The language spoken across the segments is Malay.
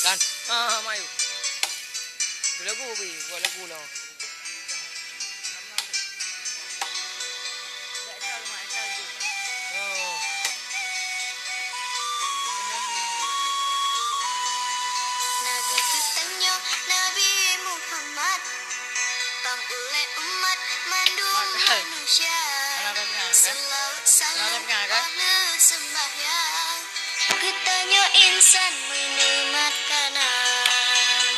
Kan? Mayu. Tu lagu pi, buat lagu lah. Nabi kitanya Nabi Muhammad, pangulai umat mandung manusia, selalu salam pada sembahyang. Kitanya insan menikmat kanan.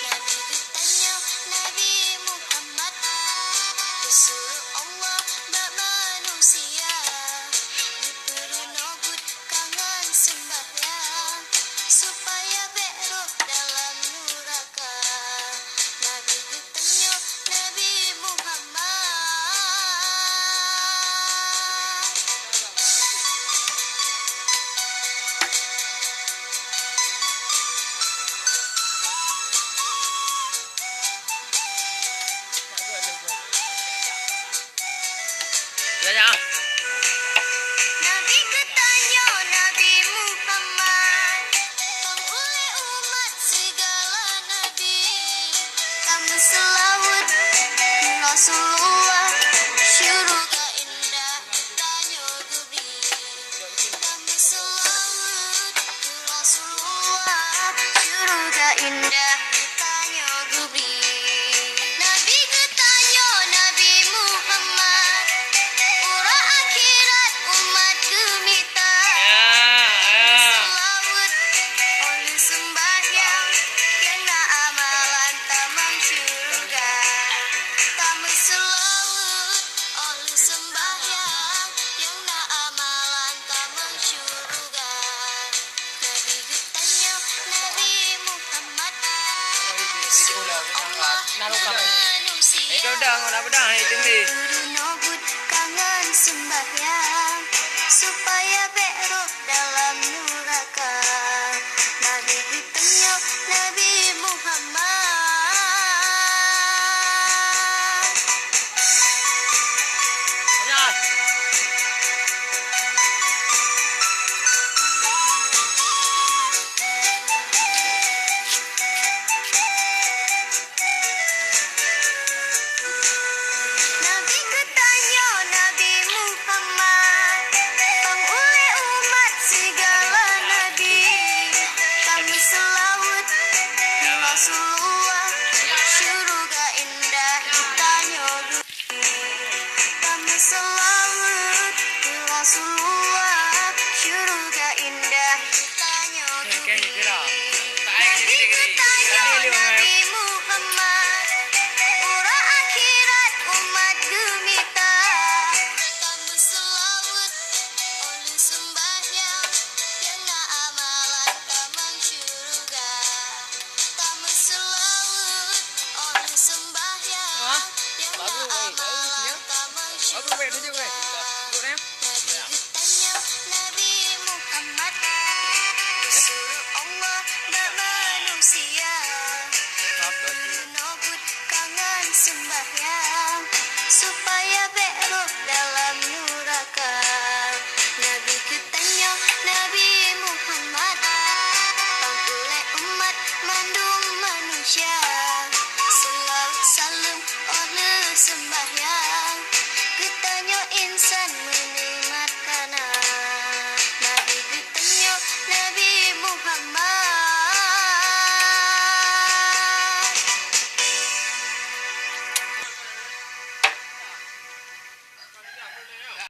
Nabi kitanya Nabi Muhammad, disuruh Allah bak manusia, diberi nobut kangen sembahyang, supaya berok dalam neraka. Nabi kitanya Nabi Muhammad. Ya. Nabi ketanya Nabi Muhammad, pengulai umat segala nabi, kami selawat Rasulullah, syurga indah tanya Gubri. Kami selawat Rasulullah, syurga indah tanya Gubri. Nabi ketanya Nabi Muhammad, ura akhirat umat gemita, selawat oleh sembahyang, kena amalan tamang syurga. Kami selawat oleh sembahyang, yang na amalan tamang syurga. Nabi getanya Nabi Muhammad, suruh Allah manusia, Ikaw dah, ngona ba dah itindi. nobut kangen sembahyang, supaya berok dalam